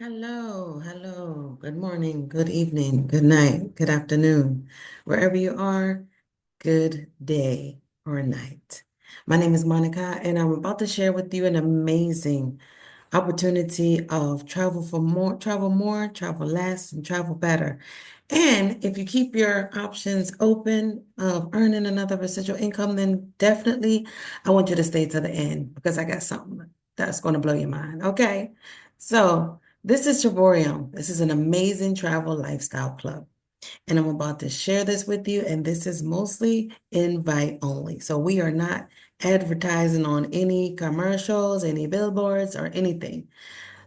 Hello, hello, good morning, good evening, good night, good afternoon. Wherever you are, good day or night. My name is Monica, and I'm about to share with you an amazing opportunity of travel more, travel less, and travel better. And if you keep your options open of earning another residual income, then definitely I want you to stay to the end because I got something that's going to blow your mind. Okay. So this is Trevorium. This is an amazing travel lifestyle club. And I'm about to share this with you. And this is mostly invite only. So we are not advertising on any commercials, any billboards, or anything.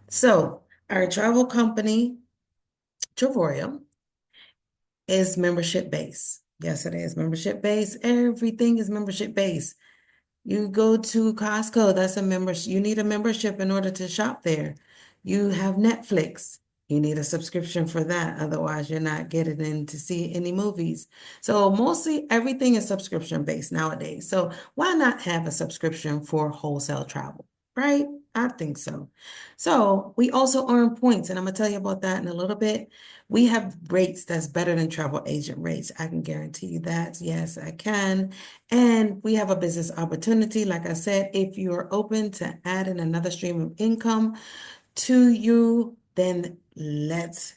So our travel company, Trevorium, is membership based. Yes, it is membership based. Everything is membership based. You go to Costco, that's a membership. You need a membership in order to shop there. You have Netflix. You need a subscription for that. Otherwise, you're not getting in to see any movies. So mostly everything is subscription based nowadays. So why not have a subscription for wholesale travel, right? I think so. So we also earn points, and I'm gonna tell you about that in a little bit. We have rates that's better than travel agent rates. I can guarantee you that. Yes, I can. And we have a business opportunity. Like I said, if you are open to adding another stream of income to you, then let's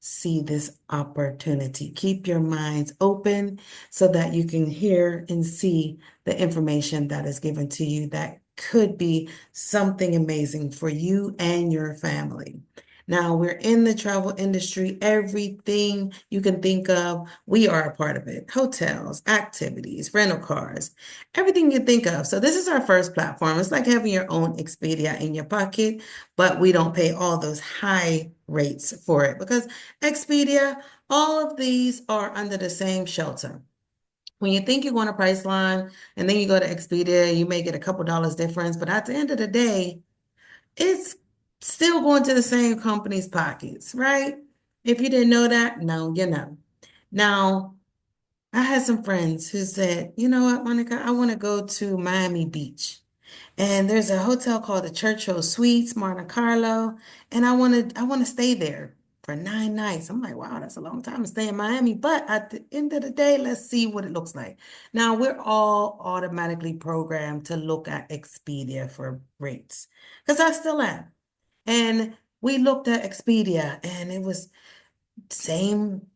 see this opportunity. Keep your minds open so that you can hear and see the information that is given to you that could be something amazing for you and your family. Now, we're in the travel industry. Everything you can think of, we are a part of it. Hotels, activities, rental cars, everything you think of. So this is our first platform. It's like having your own Expedia in your pocket, but we don't pay all those high rates for it because Expedia, all of these are under the same shelter. When you think you're going to Priceline and then you go to Expedia, you may get a couple dollars difference, but at the end of the day, it's still going to the same company's pockets, right? If you didn't know that, now you know. Now, I had some friends who said, you know what, Monica, I want to go to Miami Beach. And there's a hotel called the Churchill Suites, Monte Carlo, and I want to stay there for 9 nights. I'm like, wow, that's a long time to stay in Miami. But at the end of the day, let's see what it looks like. Now we're all automatically programmed to look at Expedia for rates because I still am. And we looked at Expedia, and it was same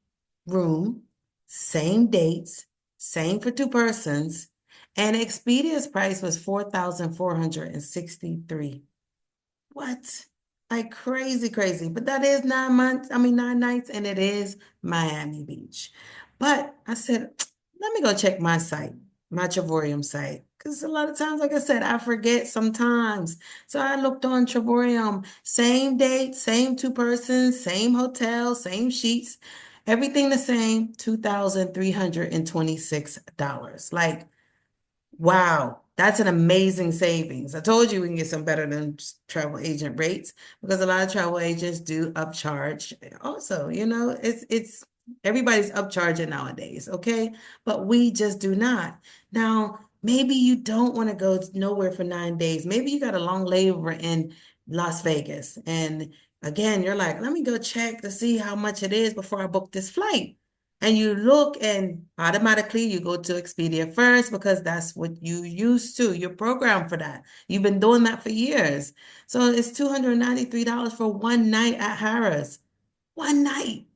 room, same dates, same for two persons, and Expedia's price was 4,463. What? Like crazy, crazy. But that is 9 months, 9 nights, and it is Miami Beach. But I said, let me go check my site, my Travorium site. Because a lot of times, like I said, I forget sometimes. So I looked on Travorium, same date, same two persons, same hotel, same sheets, everything the same, $2,326. Like, wow, that's an amazing savings. I told you we can get some better than travel agent rates because a lot of travel agents do upcharge. Also, it's everybody's upcharging nowadays, okay? But we just do not. Now, maybe you don't want to go nowhere for 9 days. Maybe you got a long layover in Las Vegas. And again, you're like, let me go check to see how much it is before I book this flight. And you look and automatically you go to Expedia first because that's what you used to. You're programmed for that. You've been doing that for years. So it's $293 for one night at Harrah's. One night.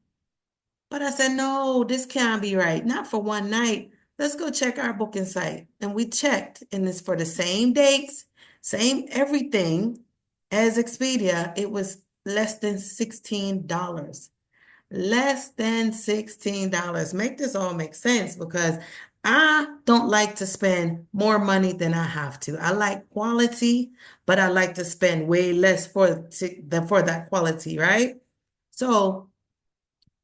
But I said, no, this can't be right. Not for one night. Let's go check our booking site. And we checked, and it's for the same dates, same everything as Expedia. It was less than $16. Less than $16. Make this all make sense because I don't like to spend more money than I have to. I like quality, but I like to spend way less for that quality, right? So,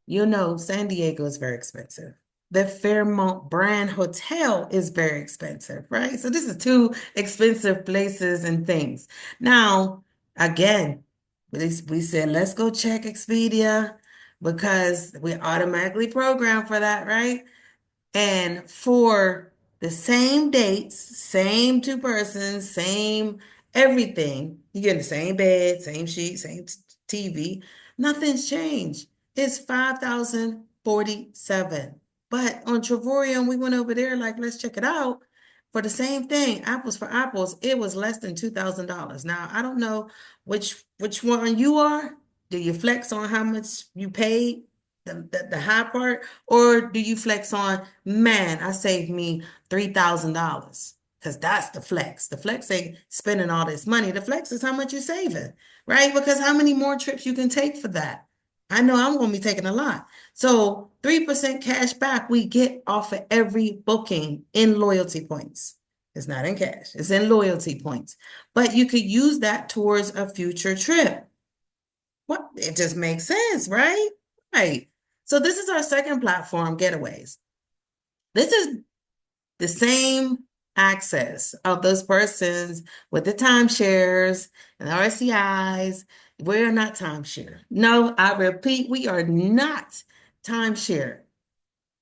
San Diego is very expensive. The Fairmont Brand Hotel is very expensive, right? So this is two expensive places and things. Now, again, we said, let's go check Expedia because we automatically program for that, right? And for the same dates, same two persons, same everything, you get the same bed, same sheet, same. TV. Nothing's changed. It's 5,047. But on Travorium, we went over there like, let's check it out. For the same thing, apples for apples, it was less than $2,000. Now, I don't know which one you are. Do you flex on how much you paid, the high part, or do you flex on, man, I saved me $3,000? Because that's the flex. The flex ain't spending all this money. The flex is how much you're saving, right? Because how many more trips you can take for that? I know I'm going to be taking a lot. So 3% cash back we get off of every booking in loyalty points. It's not in cash, it's in loyalty points. But you could use that towards a future trip. What? It just makes sense, right? Right. So this is our second platform, Getaways. This is the same access of those persons with the timeshares and the RCIs. We're not timeshare. No, I repeat, we are not timeshare,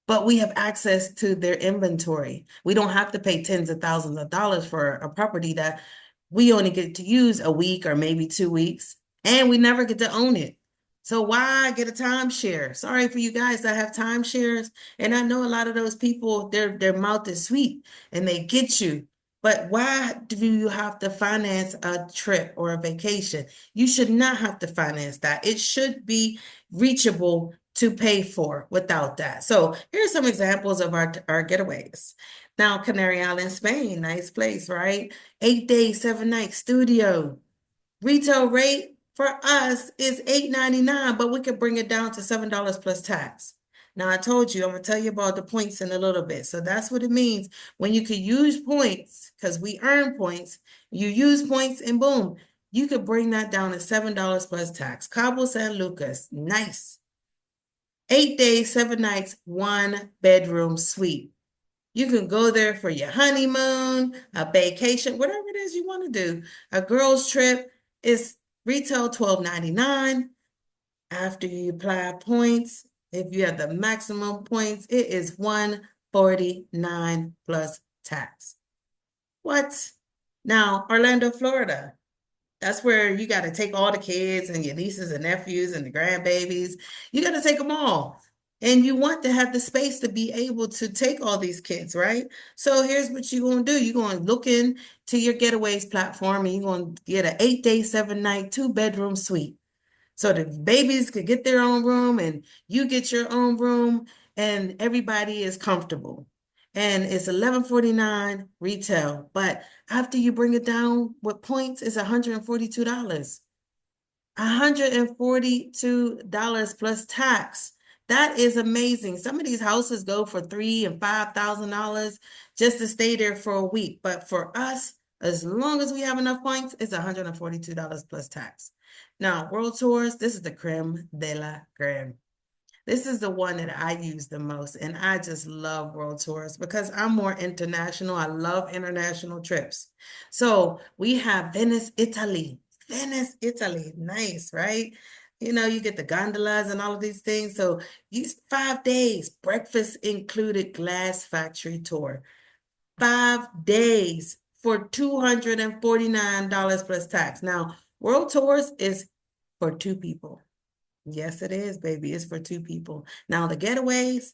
but we have access to their inventory. We don't have to pay tens of thousands of dollars for a property that we only get to use a week or maybe 2 weeks, and we never get to own it. So why get a timeshare? Sorry for you guys that have timeshares. And I know a lot of those people, their mouth is sweet and they get you. But why do you have to finance a trip or a vacation? You should not have to finance that. It should be reachable to pay for without that. So here's some examples of our getaways. Now, Canary Island, Spain, nice place, right? 8 days, 7 nights, studio. Retail rate for us is $8.99, but we could bring it down to $7 plus tax. Now, I told you, I'm going to tell you about the points in a little bit. So that's what it means when you could use points, because we earn points. You use points and boom, you could bring that down to $7 plus tax. Cabo San Lucas, nice. 8 days, 7 nights, 1 bedroom suite. You can go there for your honeymoon, a vacation, whatever it is you want to do. A girls' trip is retail $12.99. After you apply points, if you have the maximum points, it is $149 plus tax. What? Now, Orlando, Florida. That's where you got to take all the kids and your nieces and nephews and the grandbabies. You got to take them all. And you want to have the space to be able to take all these kids, right? So here's what you're going to do. You're going to look into your Getaways platform and you're going to get an 8 day, 7 night, 2 bedroom suite. So the babies could get their own room and you get your own room and everybody is comfortable. And it's $11.49 retail, but after you bring it down with points, it's $142. $142 plus tax. That is amazing. Some of these houses go for $3,000 and $5,000 just to stay there for a week. But for us, as long as we have enough points, it's $142 plus tax. Now, World Tours, this is the creme de la creme. This is the one that I use the most, and I just love World Tours because I'm more international. I love international trips. So we have Venice, Italy. Venice, Italy. Nice, right? You know, you get the gondolas and all of these things. So these 5 days, breakfast included, glass factory tour. 5 days for $249 plus tax. Now, World Tours is for two people. Yes, it is, baby. It's for two people. Now, the Getaways,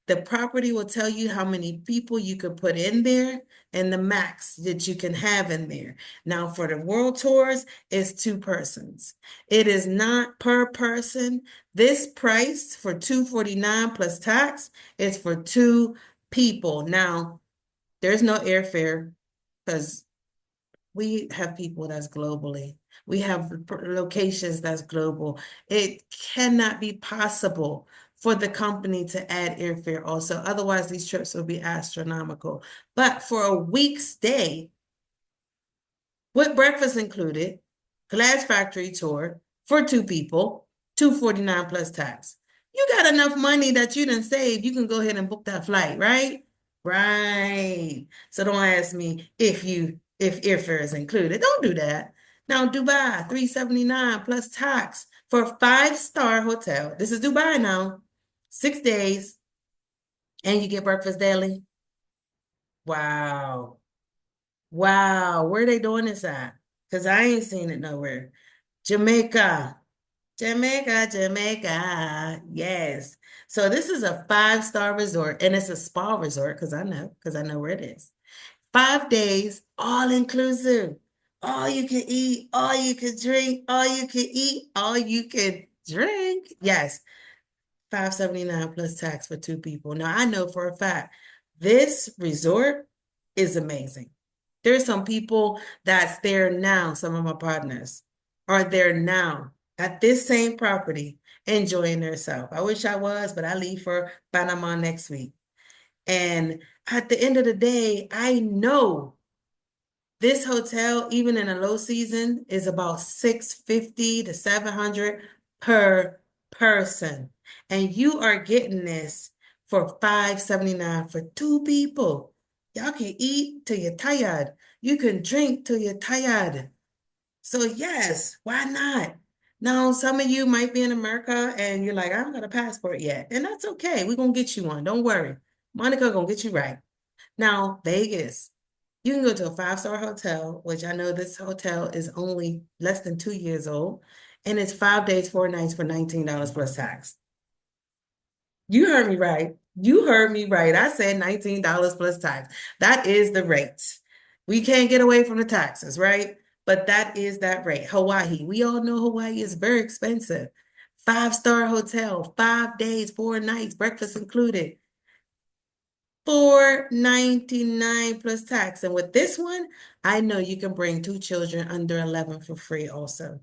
the property will tell you how many people you could put in there and the max that you can have in there. Now, for the World Tours, it's 2 persons. It is not per person. This price for $249 plus tax is for two people. Now, there's no airfare because we have people that's globally. We have locations that's global. It cannot be possible for the company to add airfare also. Otherwise, these trips will be astronomical. But for a week stay, with breakfast included, glass factory tour for two people, $249 plus tax. You got enough money that you didn't save. You can go ahead and book that flight, right? Right. So don't ask me if airfare is included. Don't do that. Now, Dubai, $379 plus tax for a 5-star hotel. This is Dubai now. 6 days, and you get breakfast daily. Wow. Wow. Where they doing this at? Because I ain't seen it nowhere. Jamaica. Jamaica, Jamaica. Yes. So this is a five-star resort and it's a spa resort because I know where it is. 5 days, all inclusive. All you can eat, all you can drink, all you can eat, all you can drink. Yes. 579 plus tax for two people. Now I know for a fact this resort is amazing. There's some people that's there now, some of my partners are there now at this same property enjoying themselves. I wish I was, but I leave for Panama next week. And at the end of the day, I know this hotel, even in a low season, is about 650 to 700 per person. And you are getting this for 579 for two people. Y'all can eat till you're tired. You can drink till you're tired. So yes, why not? Now, some of you might be in America and you're like, I haven't got a passport yet. And that's okay. We're gonna get you one. Don't worry. Monica gonna get you right. Now, Vegas. You can go to a five-star hotel, which I know this hotel is only less than 2 years old, and it's 5 days, 4 nights for $19 plus tax. You heard me right. You heard me right. I said $19 plus tax. That is the rate. We can't get away from the taxes, right? But that is that rate. Hawaii. We all know Hawaii is very expensive. Five-star hotel, 5 days, 4 nights, breakfast included. $4.99 plus tax. And with this one, I know you can bring two children under 11 for free also.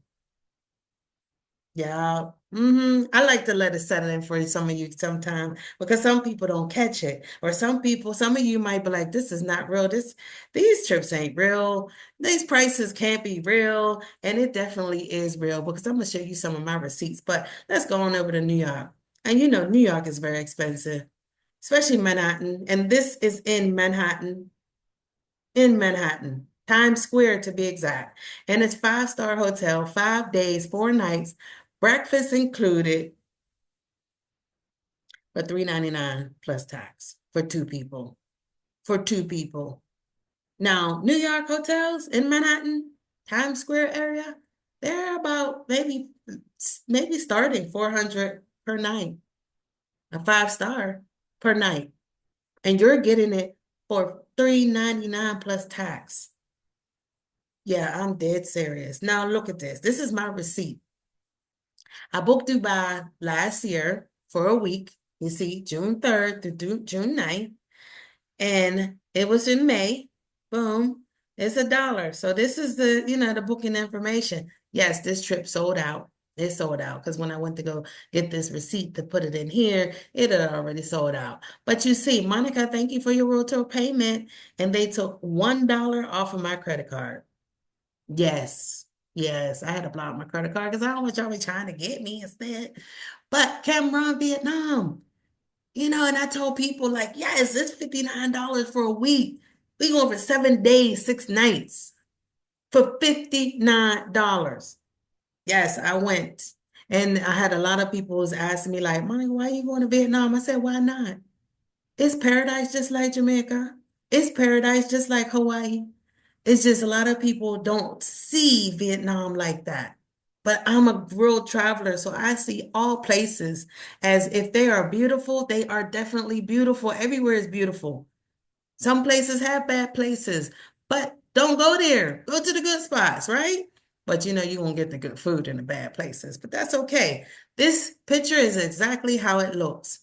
Yeah. I like to let it settle in for some of you sometime because some people don't catch it. Or some of you might be like, this is not real. These trips ain't real. These prices can't be real. And it definitely is real because I'm gonna show you some of my receipts. But let's go on over to New York. And you know, New York is very expensive, especially Manhattan. And this is in Manhattan, Times Square to be exact. And it's five-star hotel, 5 days, 4 nights, breakfast included for $399 plus tax for two people. For two people. Now, New York hotels in Manhattan, Times Square area, they're about maybe starting 400 per night, a five-star per night. And you're getting it for $399 plus tax. Yeah, I'm dead serious. Now look at this. This is my receipt. I booked Dubai last year for a week. You see, June 3rd to June 9th. And it was in May. Boom. It's $1. So this is the booking information. Yes, this trip sold out. It sold out because when I went to go get this receipt to put it in here, it had already sold out. But you see, Monica, thank you for your Roto payment. And they took $1 off of my credit card. Yes. Yes. I had to block my credit card because I don't want y'all be trying to get me instead. But Cameron, Vietnam, and I told people like, yes, it's $59 for a week. We going for 7 days, 6 nights for $59. Yes, I went. And I had a lot of people was asking me like, Monica, why are you going to Vietnam? I said, why not? It's paradise just like Jamaica. It's paradise just like Hawaii. It's just a lot of people don't see Vietnam like that. But I'm a world traveler, so I see all places as if they are beautiful, they are definitely beautiful. Everywhere is beautiful. Some places have bad places, but don't go there. Go to the good spots, right? But you're going to get the good food in the bad places, but that's okay. This picture is exactly how it looks.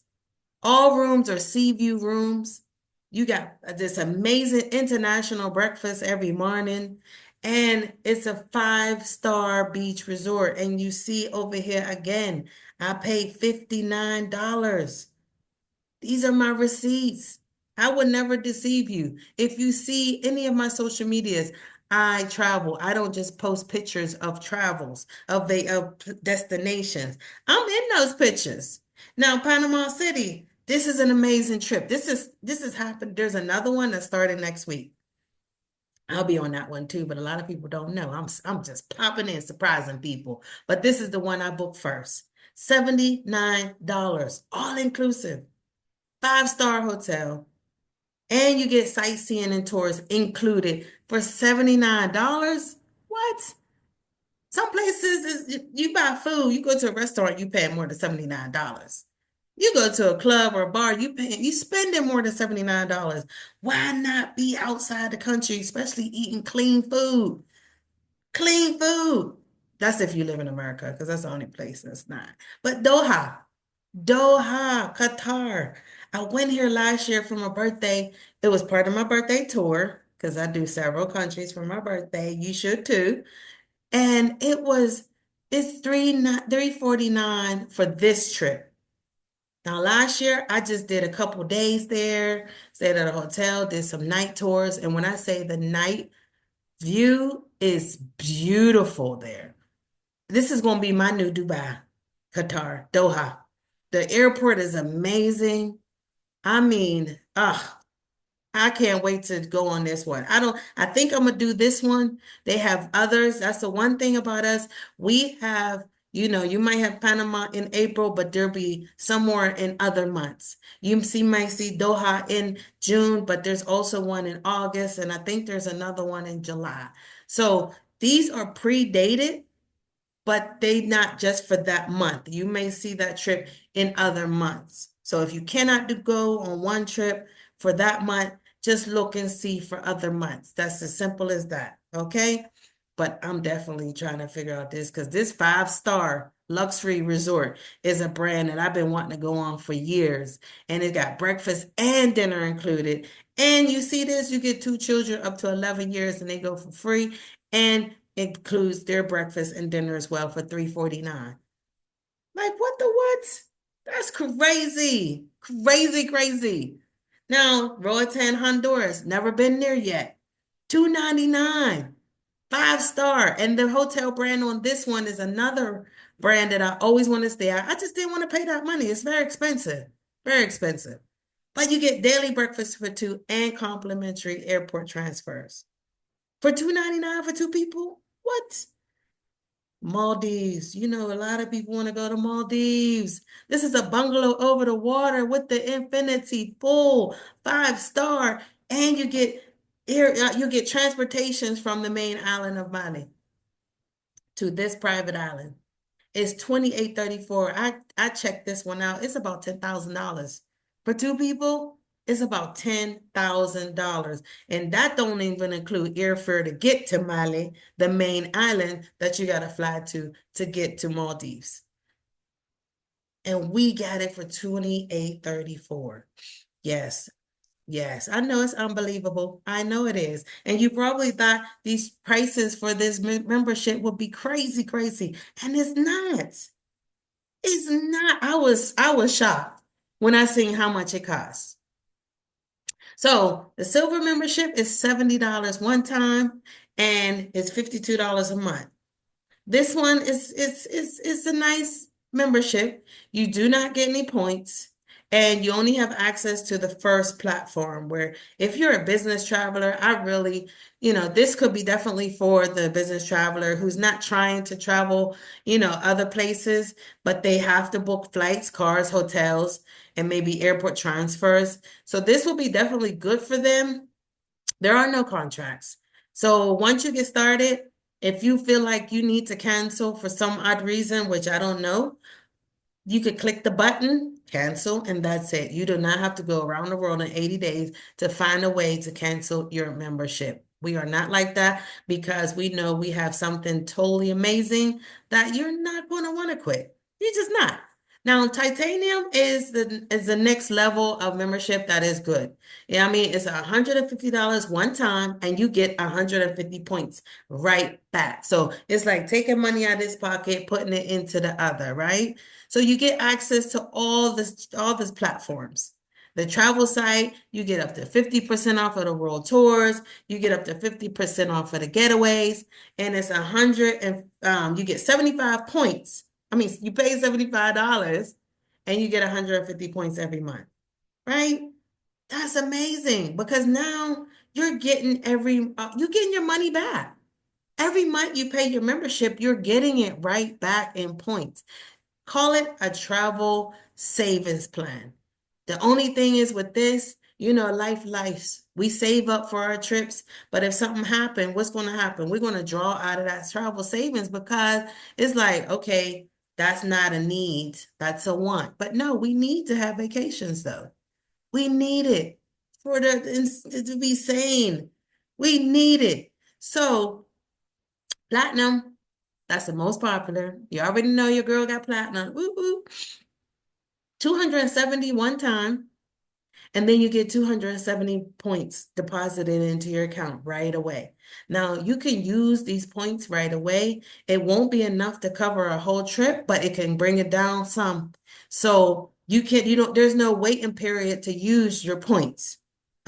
All rooms are sea view rooms. You got this amazing international breakfast every morning. And it's a five-star beach resort. And you see over here again, I paid $59. These are my receipts. I would never deceive you. If you see any of my social medias, I travel. I don't just post pictures of travels, of destinations. I'm in those pictures. Now, Panama City, this is an amazing trip. This has happened. There's another one that's starting next week. I'll be on that one too, but a lot of people don't know. I'm just popping in, surprising people. But this is the one I booked first. $79, all inclusive, five-star hotel, and you get sightseeing and tours included for $79. What? Some places prices is you buy food, you go to a restaurant, you pay more than $79. You go to a club or a bar, you spending more than $79. Why not be outside the country, especially eating clean food? Clean food. That's if you live in America, because that's the only place that's not. But Doha, Qatar. I went here last year for my birthday. It was part of my birthday tour because I do several countries for my birthday. You should too. And it's 349 for this trip. Now last year I just did a couple days there, stayed at a hotel, did some night tours, and when I say the night view is beautiful there. This is going to be my new Dubai, Qatar, Doha. The airport is amazing. I mean, I can't wait to go on this one. I think I'm gonna do this one. They have others. That's the one thing about us. We have, you might have Panama in April, but there'll be somewhere in other months. Might see Doha in June, but there's also one in August, and I think there's another one in July. So these are pre-dated, but they not just for that month. You may see that trip in other months. So if you cannot go on one trip for that month, just look and see for other months. That's as simple as that. Okay. But I'm definitely trying to figure out this because this 5-star luxury resort is a brand that I've been wanting to go on for years. And it got breakfast and dinner included. And you see this, you get 2 children up to 11 years and they go for free. And includes their breakfast and dinner as well for $349. Like what the what? That's crazy. Crazy, crazy. Now, Roatan, Honduras, never been there yet. $299. 5-star. And the hotel brand on this one is another brand that I always want to stay at. I just didn't want to pay that money. It's very expensive. Very expensive. But you get daily breakfast for two and complimentary airport transfers. For $299 for 2 people? What? Maldives. A lot of people want to go to Maldives. This is a bungalow over the water with the infinity pool, 5-star, and you get transportations from the main island of Bali to this private island. It's 2834. I checked this one out. It's about $10,000 for 2 people. It's about $10,000. And that don't even include airfare to get to Mali, the main island that you got to fly to get to Maldives. And we got it for 2834. Yes. Yes, I know it's unbelievable. I know it is. And you probably thought these prices for this membership would be crazy, crazy. And it's not. It's not. I was shocked when I seen how much it costs. So the silver membership is $70 one time and it's $52 a month. This one is a nice membership. You do not get any points. And you only have access to the first platform where if you're a business traveler, I really, this could be definitely for the business traveler who's not trying to travel, other places, but they have to book flights, cars, hotels, and maybe airport transfers. So this will be definitely good for them. There are no contracts. So once you get started, if you feel like you need to cancel for some odd reason, which I don't know, you could click the button, cancel, and that's it. You do not have to go around the world in 80 days to find a way to cancel your membership. We are not like that because we know we have something totally amazing that you're not going to want to quit. You're just not. Now, Titanium is the next level of membership that is good. Yeah, I mean, it's $150 one time and you get 150 points right back. So it's like taking money out of this pocket, putting it into the other, right? So you get access to all these platforms. The travel site, you get up to 50% off of the world tours. You get up to 50% off of the getaways, and it's 100 and you get 75 points. I mean, you pay $75 and you get 150 points every month, right? That's amazing because now you're getting your money back. Every month you pay your membership, you're getting it right back in points. Call it a travel savings plan. The only thing is with this, life We save up for our trips, but if something happened, what's going to happen? We're going to draw out of that travel savings because it's like, okay, that's not a need, that's a want. But no, we need to have vacations though. We need it for to be sane. We need it. So platinum, that's the most popular. You already know your girl got platinum. Woo woo. 271 time. And then you get 270 points deposited into your account right away. Now, you can use these points right away. It won't be enough to cover a whole trip, but it can bring it down some. So there's no waiting period to use your points.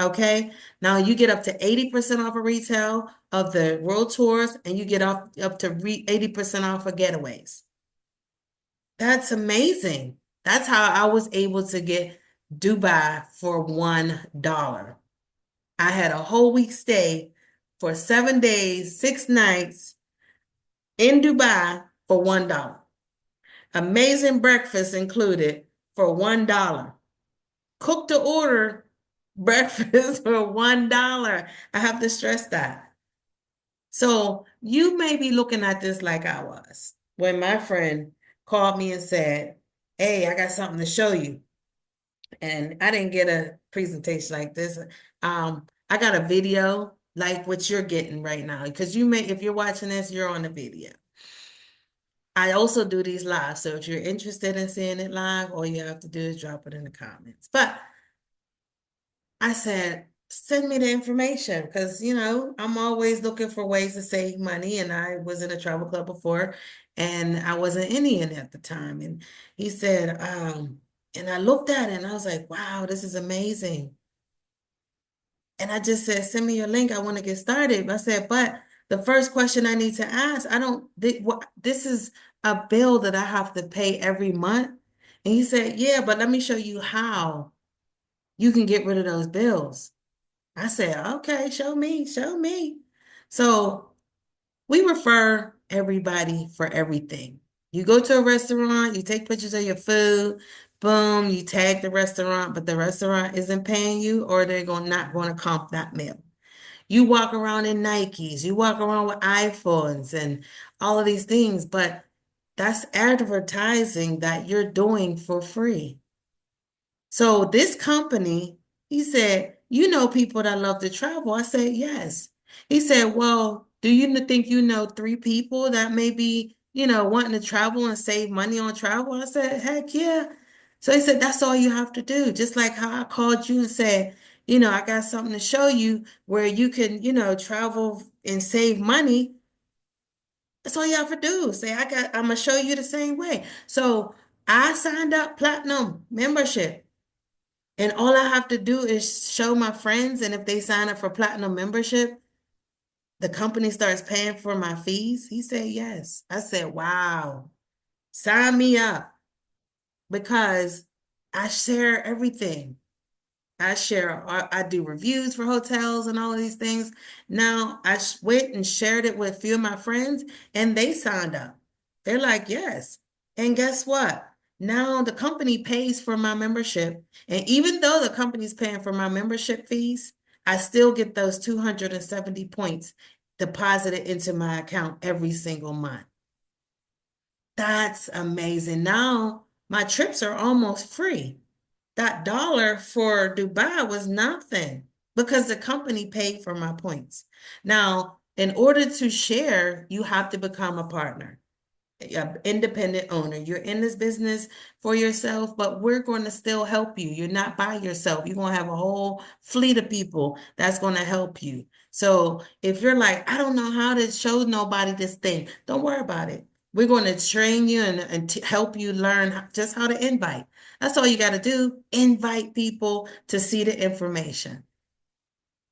Okay. Now you get up to 80% off of retail of the world tours, and you get up to 80% off of getaways. That's amazing. That's how I was able to get Dubai for $1. I had a whole week stay for 7 days, 6 nights in Dubai for $1. Amazing breakfast included for $1. Cook to order breakfast for $1. I have to stress that. So you may be looking at this like I was when my friend called me and said, "Hey, I got something to show you." And I didn't get a presentation like this. I got a video like what you're getting right now, because if you're watching this, you're on the video. I also do these live. So if you're interested in seeing it live, all you have to do is drop it in the comments. But I said, send me the information because, I'm always looking for ways to save money. And I was in a travel club before and I was an Indian at the time. And he said, and I looked at it and I was like, wow, this is amazing. And I just said, send me your link. I want to get started. I said, but the first question I need to ask, this is a bill that I have to pay every month. And he said, yeah, but let me show you how you can get rid of those bills. I said, okay, show me, show me. So we refer everybody for everything. You go to a restaurant, you take pictures of your food, boom, you tag the restaurant, but the restaurant isn't paying you, or they're not going to comp that meal. You walk around in Nikes, you walk around with iPhones and all of these things, but that's advertising that you're doing for free. So this company, he said, you know people that love to travel. I said, yes. He said, well, do you think you know 3 people that may be, wanting to travel and save money on travel? I said, heck yeah. So he said, that's all you have to do. Just like how I called you and said, I got something to show you where you can, travel and save money. That's all you have to do. Say, I'm gonna show you the same way. So I signed up platinum membership. And all I have to do is show my friends, and if they sign up for platinum membership, the company starts paying for my fees. He said yes. I said, wow, sign me up, because I share everything. I do reviews for hotels and all of these things. Now I went and shared it with a few of my friends and they signed up. They're like, yes. And guess what? Now the company pays for my membership. And even though the company's paying for my membership fees, I still get those 270 points deposited into my account every single month. That's amazing. Now my trips are almost free. That dollar for Dubai was nothing because the company paid for my points. Now, in order to share, you have to become a partner, an independent owner. You're in this business for yourself, but we're going to still help you. You're not by yourself. You're going to have a whole fleet of people that's going to help you. So if you're like, I don't know how to show nobody this thing, don't worry about it. We're going to train you and help you learn just how to invite. That's all you got to do. Invite people to see the information.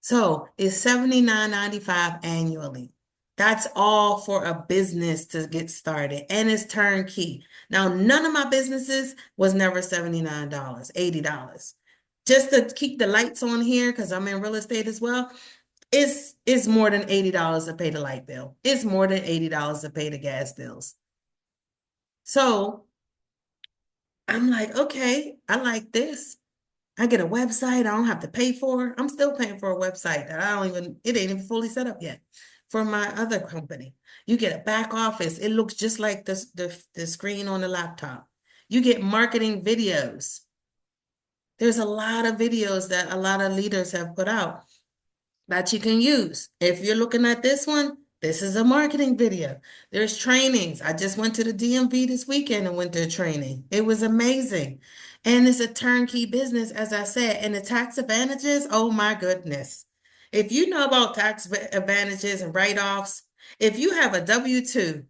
So it's $79.95 annually. That's all for a business to get started, and it's turnkey. Now, none of my businesses was never $79, $80. Just to keep the lights on here, because I'm in real estate as well, it's more than $80 to pay the light bill. It's more than $80 to pay the gas bills. So I'm like, okay, I like this. I get a website I don't have to pay for. I'm still paying for a website that it ain't even fully set up yet for my other company. You get a back office. It looks just like the screen on the laptop. You get marketing videos. There's a lot of videos that a lot of leaders have put out that you can use. If you're looking at this one, this is a marketing video. There's trainings. I just went to the DMV this weekend and went to a training. It was amazing. And it's a turnkey business, as I said, and the tax advantages, oh my goodness. If you know about tax advantages and write-offs, if you have a W-2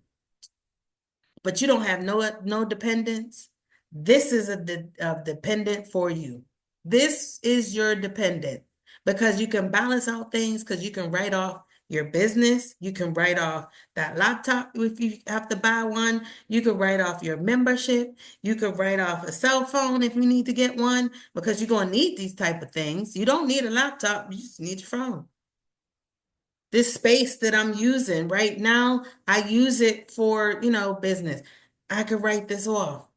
but you don't have no dependents, this is a dependent for you. This is your dependent because you can balance out things because you can write off your business. You can write off that laptop if you have to buy one. You could write off your membership. You could write off a cell phone if you need to get one because you're going to need these type of things. You don't need a laptop. You just need your phone. This space that I'm using right now, I use it for, business. I could write this off.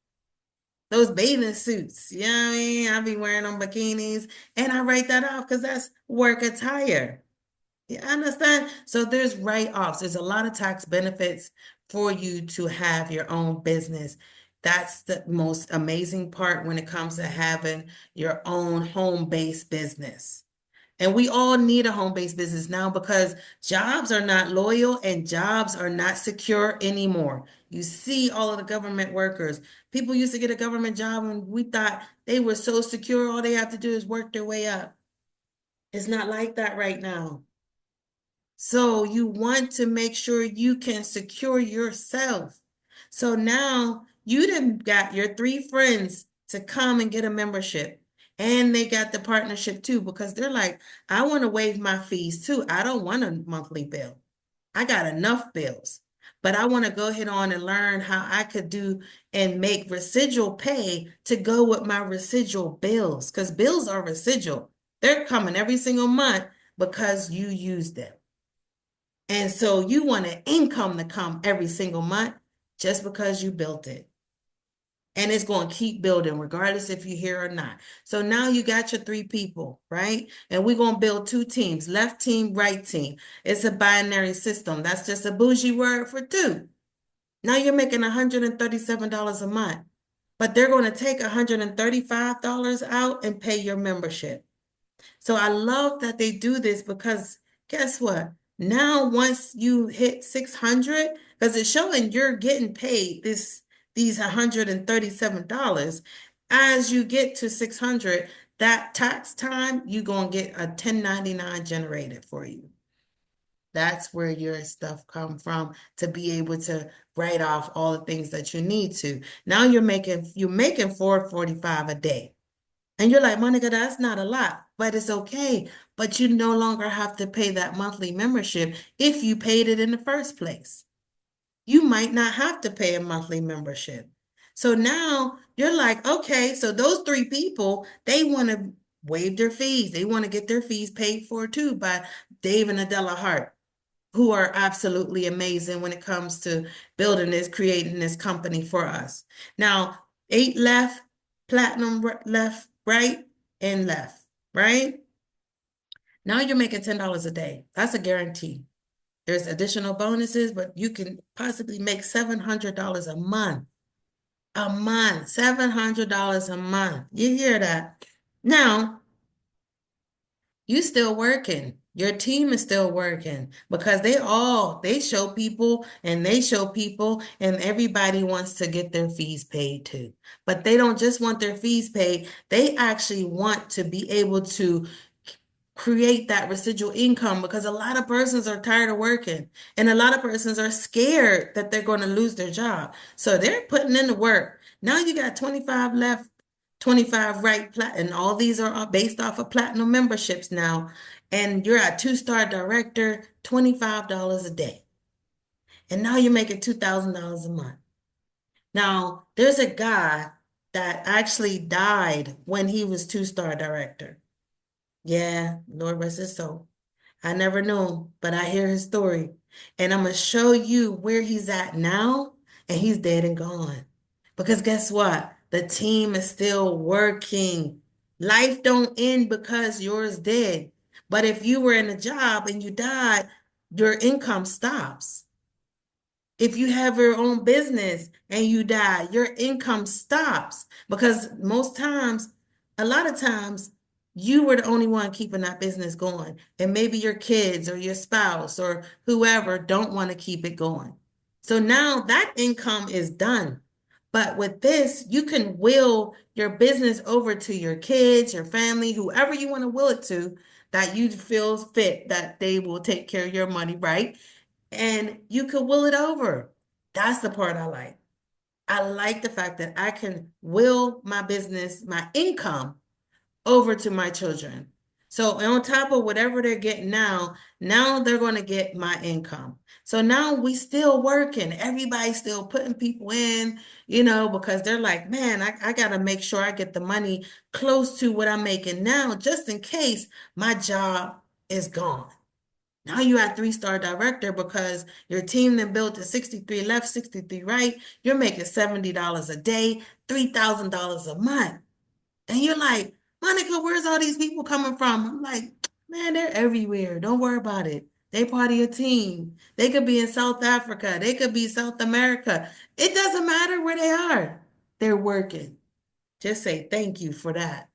Those bathing suits, you know what I mean? I be wearing them bikinis and I write that off because that's work attire. You understand? So there's write-offs. There's a lot of tax benefits for you to have your own business. That's the most amazing part when it comes to having your own home-based business. And we all need a home-based business now because jobs are not loyal and jobs are not secure anymore. You see all of the government workers. People used to get a government job and we thought they were so secure, all they have to do is work their way up. It's not like that right now. So you want to make sure you can secure yourself. So now you done got your 3 friends to come and get a membership. And they got the partnership too, because they're like, I want to waive my fees too. I don't want a monthly bill. I got enough bills, but I want to go ahead on and learn how I could do and make residual pay to go with my residual bills, because bills are residual. They're coming every single month because you use them. And so you want an income to come every single month just because you built it. And it's going to keep building regardless if you're here or not. So now you got your 3 people, right? And we're going to build 2 teams, left team, right team. It's a binary system. That's just a bougie word for 2. Now you're making $137 a month, but they're going to take $135 out and pay your membership. So I love that they do this because guess what? Now, once you hit 600, because it's showing you're getting paid these $137. As you get to 600, that tax time, you're going to get a 1099 generated for you. That's where your stuff come from to be able to write off all the things that you need to. Now you're making $445 a day. And you're like, Monica, that's not a lot, but it's okay. But you no longer have to pay that monthly membership if you paid it in the first place. You might not have to pay a monthly membership. So now you're like, okay, so those 3 people, they want to waive their fees. They want to get their fees paid for too by Dave and Adela Hart, who are absolutely amazing when it comes to building this, creating this company for us. Now, 8 left, platinum left, right, and left, right? Now you're making $10 a day. That's a guarantee. There's additional bonuses, but you can possibly make $700 a month. A month, $700 a month. You hear that? Now, you still working. Your team is still working because they show people and they show people and everybody wants to get their fees paid too. But they don't just want their fees paid. They actually want to be able to create that residual income because a lot of persons are tired of working and a lot of persons are scared that they're going to lose their job. So they're putting in the work. Now you got 25 left, 25 right, and all these are based off of platinum memberships now. And you're a 2-star director, $25 a day. And now you're making $2,000 a month. Now, there's a guy that actually died when he was 2-star director. Yeah, Lord rest his soul. I never knew him, but I hear his story. And I'm going to show you where he's at now, and he's dead and gone. Because guess what? The team is still working. Life don't end because yours did. But if you were in a job and you died, your income stops. If you have your own business and you die, your income stops because most times, a lot of times, you were the only one keeping that business going. And maybe your kids or your spouse or whoever don't want to keep it going. So now that income is done. But with this, you can will your business over to your kids, your family, whoever you want to will it to, that you feel fit that they will take care of your money, right? And you could will it over. That's the part I like. I like the fact that I can will my business, my income over to my children. So on top of whatever they're getting now they're going to get my income. So now we still working. Everybody's still putting people in, because they're like, man, I got to make sure I get the money close to what I'm making now, just in case my job is gone. Now you are 3-star director because your team then built to 63 left, 63 right. You're making $70 a day, $3,000 a month. And you're like, Monica, where's all these people coming from? I'm like, man, they're everywhere. Don't worry about it. They part of your team. They could be in South Africa. They could be South America. It doesn't matter where they are. They're working. Just say thank you for that.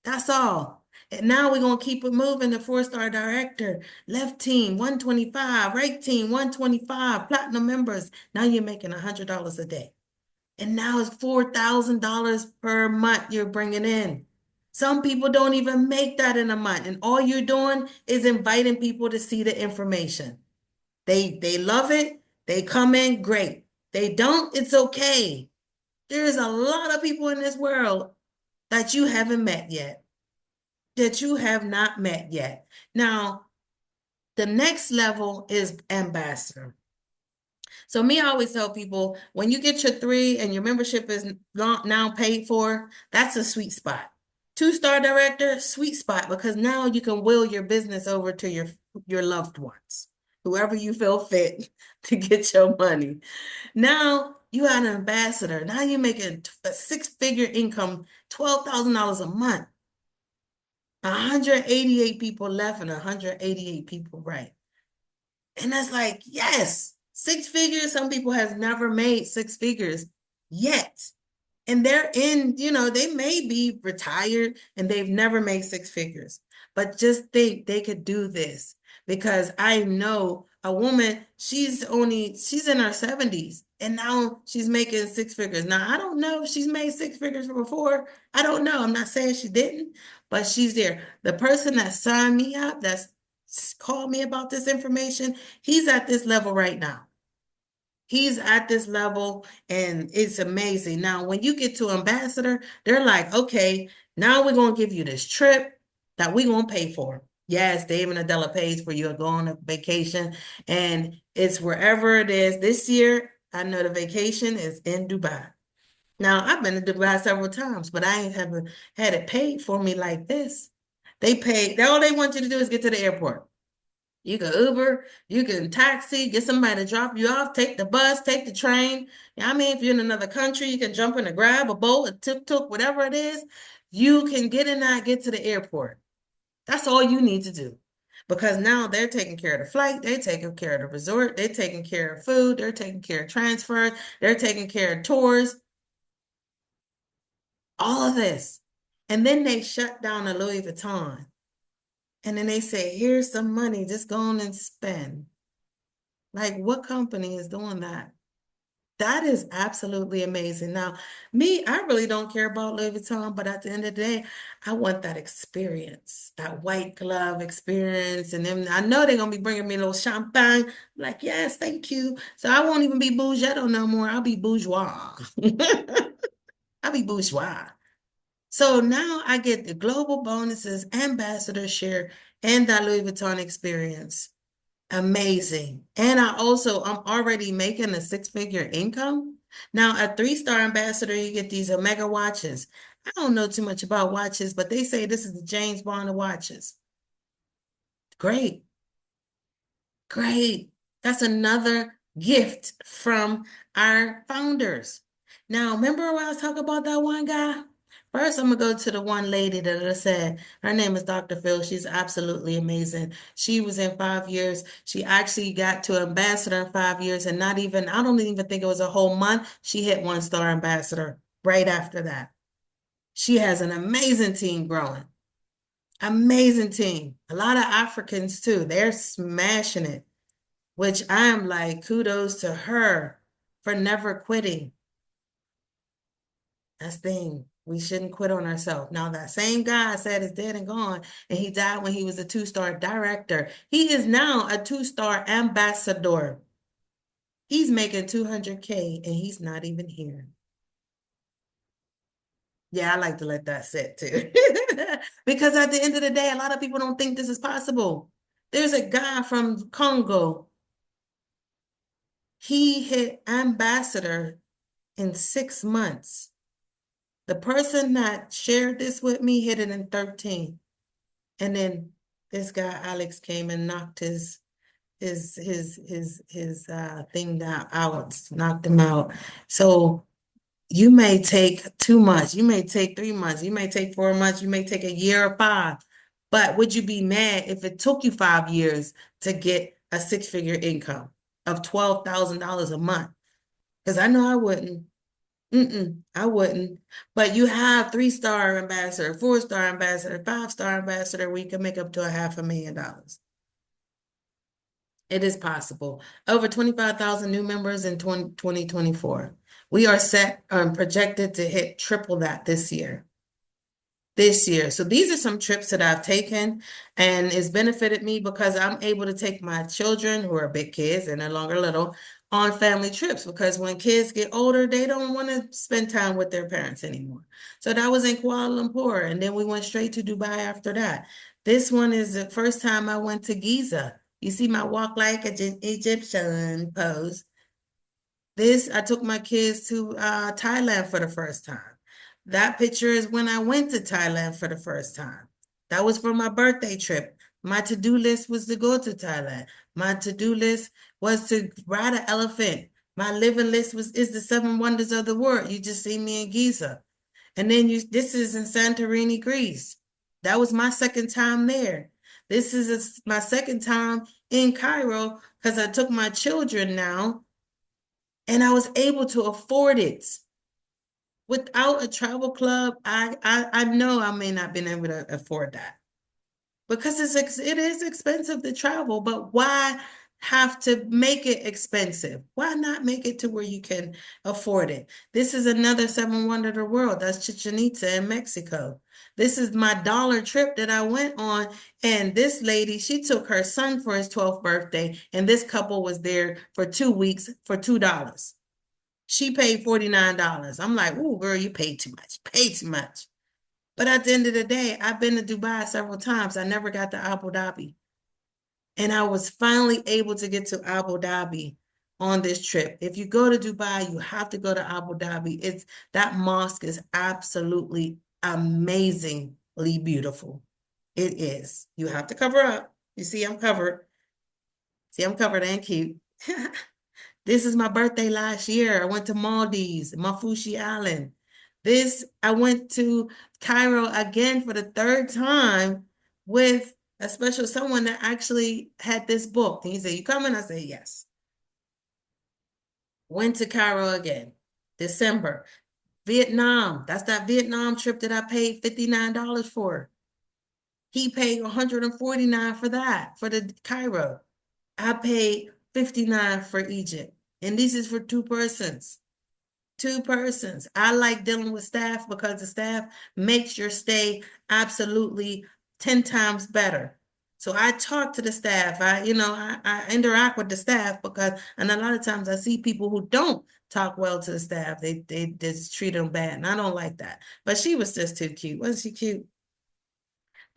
That's all. And now we're going to keep it moving. The 4-star director, left team, 125, right team, 125, platinum members. Now you're making $100 a day. And now it's $4,000 per month you're bringing in. Some people don't even make that in a month. And all you're doing is inviting people to see the information. They love it. They come in, great. They don't, it's okay. There's a lot of people in this world that you haven't met yet, that you have not met yet. Now, the next level is ambassador. So me, I always tell people, when you get your 3 and your membership is now paid for, that's a sweet spot. 2-star director, sweet spot, because now you can will your business over to your loved ones, whoever you feel fit to get your money. Now you are an ambassador. Now you're making a 6-figure income, $12,000 a month. 188 people left and 188 people right. And that's like, yes, 6 figures. Some people have never made 6 figures yet. And they're in, they may be retired and they've never made 6 figures. But just think they could do this, because I know a woman, she's in her 70s and now she's making 6 figures. Now, I don't know if she's made 6 figures before. I don't know. I'm not saying she didn't, but she's there. The person that signed me up, that's called me about this information, he's at this level right now. He's at this level and it's amazing. Now, when you get to ambassador, they're like, okay, now we're going to give you this trip that we're going to pay for. Yes, Dave and Adela pays for you to go on a vacation, and it's wherever it is. This year, I know the vacation is in Dubai. Now, I've been to Dubai several times, but I ain't haven't had it paid for me like this. They pay, all they want you to do is get to the airport. You can Uber, you can taxi, get somebody to drop you off, take the bus, take the train. I mean, if you're in another country, you can jump in a grab, a boat, a tuk-tuk, whatever it is. You can get in that, get to the airport. That's all you need to do. Because now they're taking care of the flight, they're taking care of the resort, they're taking care of food, they're taking care of transfers, they're taking care of tours, all of this. And then they shut down a Louis Vuitton. And then they say, here's some money, just go on and spend. Like, what company is doing that? That is absolutely amazing. Now, me, I really don't care about Louis Vuitton, but at the end of the day, I want that experience, that white glove experience. And then I know they're going to be bringing me a little champagne. I'm like, yes, thank you. So I won't even be bourgeois no more. I'll be bourgeois. I'll be bourgeois. So now I get the global bonuses, ambassador share, and that Louis Vuitton experience. Amazing. And I'm already making a 6-figure income. Now, a 3-star ambassador, you get these Omega watches. I don't know too much about watches, but they say this is the James Bond of watches. Great. Great. That's another gift from our founders. Now, remember when I was talking about that one guy? First, I'm gonna go to the one lady that I said, her name is Dr. Phil. She's absolutely amazing. She was in 5 years. She actually got to ambassador in 5 years, and not even, I don't even think it was a whole month. She hit 1 star ambassador right after that. She has an amazing team growing. Amazing team. A lot of Africans too. They're smashing it, which I'm like, kudos to her for never quitting. That's the thing. We shouldn't quit on ourselves. Now, that same guy I said is dead and gone, and he died when he was a 2 star director. He is now a 2 star ambassador. He's making 200K and he's not even here. Yeah, I like to let that sit too. Because at the end of the day, a lot of people don't think this is possible. There's a guy from Congo. He hit ambassador in 6 months. The person that shared this with me hit it in 13. And then this guy Alex came and knocked his thing down out, knocked him out. So you may take 2 months, you may take 3 months, you may take 4 months, you may take a year or 5. But would you be mad if it took you 5 years to get a 6-figure income of $12,000 a month? Because I know I wouldn't. I wouldn't. But you have 3 star ambassador, 4 star ambassador, 5 star ambassador, where you can make up to $500,000. It is possible. Over 25,000 new members in 2024. We are set projected to hit triple that this year. So these are some trips that I've taken, and it's benefited me because I'm able to take my children, who are big kids and no longer little, on family trips, because when kids get older, they don't want to spend time with their parents anymore. So that was in Kuala Lumpur, and then we went straight to Dubai after that. This one is the first time I went to Giza. You see my walk like an Egyptian pose. I took my kids to Thailand for the first time. That picture is when I went to Thailand for the first time. That was for my birthday trip. My to-do list was to go to Thailand. My to-do list was to ride an elephant. My living list is the 7 wonders of the world. You just see me in Giza. And then this is in Santorini, Greece. That was my second time there. This is my second time in Cairo because I took my children now and I was able to afford it. Without a travel club, I know I may not been able to afford that because it is expensive to travel, but why have to make it expensive? Why not make it to where you can afford it? This is another 7 wonder of the world. That's Chichen Itza in Mexico. This is my dollar trip that I went on, and this lady, she took her son for his 12th birthday, and this couple was there for 2 weeks for $2. She paid $49. I'm like, "Ooh, girl, you paid too much. Paid too much." But at the end of the day, I've been to Dubai several times. I never got to Abu Dhabi. And I was finally able to get to Abu Dhabi on this trip. If you go to Dubai, you have to go to Abu Dhabi. That mosque is absolutely amazingly beautiful. It is. You have to cover up. You see, I'm covered. See, I'm covered and cute. This is my birthday last year. I went to Maldives, Mafushi Island. I went to Cairo again for the third time with a special someone that actually had this book. And he said, "You coming?" I said, "Yes." Went to Cairo again. December. Vietnam. That's that Vietnam trip that I paid $59 for. He paid $149 for that, for the Cairo. I paid $59 for Egypt. And this is for 2 persons. 2 persons. I like dealing with staff because the staff makes your stay absolutely 10 times better. So I talk to the staff. I interact with the staff and a lot of times I see people who don't talk well to the staff. They just treat them bad, and I don't like that. But she was just too cute. Wasn't she cute?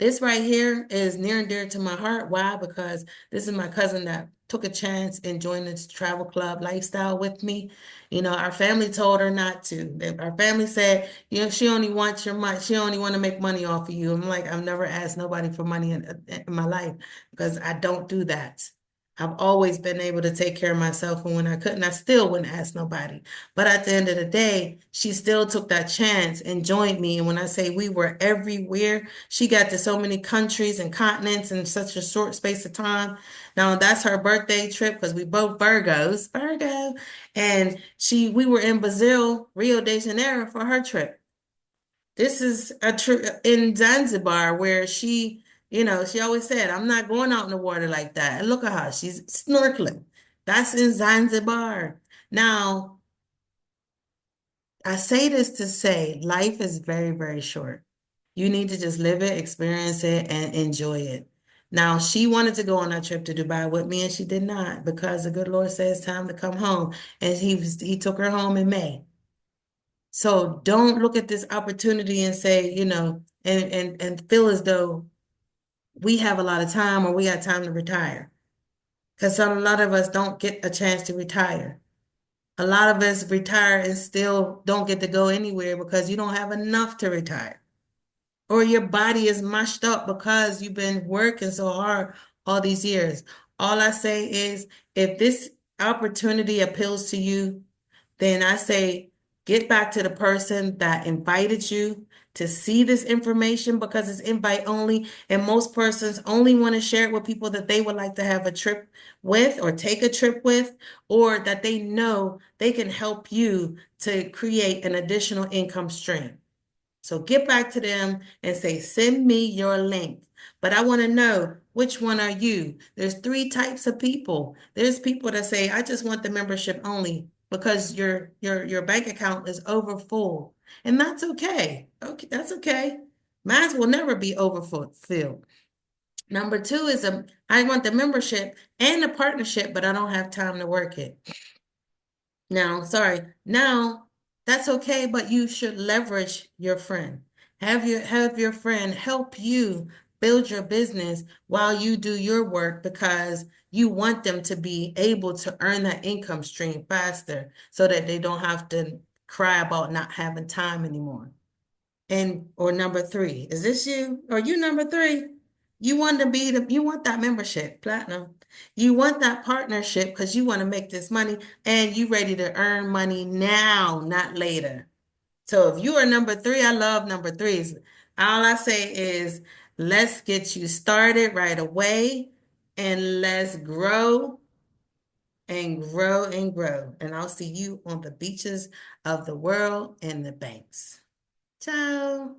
This right here is near and dear to my heart. Why? Because this is my cousin that took a chance and joined this travel club lifestyle with me. Our family told her not to. Our family said, she only wants your money. She only want to make money off of you. I'm like, I've never asked nobody for money in my life because I don't do that. I've always been able to take care of myself, and when I couldn't, I still wouldn't ask nobody. But at the end of the day, she still took that chance and joined me. And when I say we were everywhere, she got to so many countries and continents in such a short space of time. Now that's her birthday trip because we both Virgos, Virgo, and we were in Brazil, Rio de Janeiro for her trip. This is a trip in Zanzibar where she always said, I'm not going out in the water like that. And look at her, she's snorkeling. That's in Zanzibar. Now, I say this to say life is very, very short. You need to just live it, experience it, and enjoy it. Now, she wanted to go on that trip to Dubai with me, and she did not because the good Lord says time to come home. And he took her home in May. So don't look at this opportunity and say, and feel as though we have a lot of time or we got time to retire. Because a lot of us don't get a chance to retire. A lot of us retire and still don't get to go anywhere because you don't have enough to retire. Or your body is mushed up because you've been working so hard all these years. All I say is if this opportunity appeals to you, then I say get back to the person that invited you to see this information because it's invite only, and most persons only want to share it with people that they would like to have a trip with or take a trip with, or that they know they can help you to create an additional income stream. So get back to them and say, send me your link. But I want to know which one are you? There's three types of people. There's people that say, I just want the membership only because your bank account is over full. And that's okay. Okay, that's okay. Mine will never be overfilled. Number two is I want the membership and the partnership, but I don't have time to work it. Now, sorry. Now, that's okay, but you should leverage your friend. Have your friend help you build your business while you do your work because you want them to be able to earn that income stream faster so that they don't have to cry about not having time anymore. And or number three, is this you? Are you number three? You want that membership, platinum. You want that partnership because you want to make this money and you ready to earn money now, not later. So if you are number three, I love number threes. All I say is let's get you started right away and let's grow and grow and grow. And I'll see you on the beaches of the world and the banks. Ciao.